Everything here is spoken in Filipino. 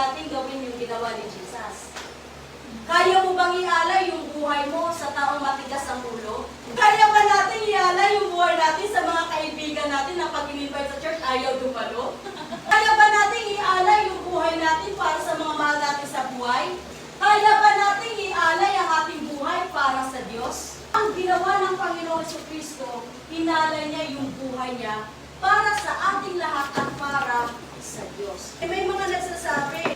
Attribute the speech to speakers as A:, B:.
A: natin gawin yung ginawa ni Jesus? Kaya mo bang ialay yung buhay mo sa taong matigas ang ulo? Kaya ba natin ialay yung buhay natin sa mga kaibigan natin na pag in-invite sa church, ayaw dumalo? Kaya ba natin ialay yung buhay natin para sa mga mahal natin sa buhay? Kaya ba natin ialay ang ating buhay para sa Diyos? Ang ginawa ng Panginoon Jesucristo, inalay niya yung buhay niya para sa ating lahat at para sa Diyos. May mga nagsasabi,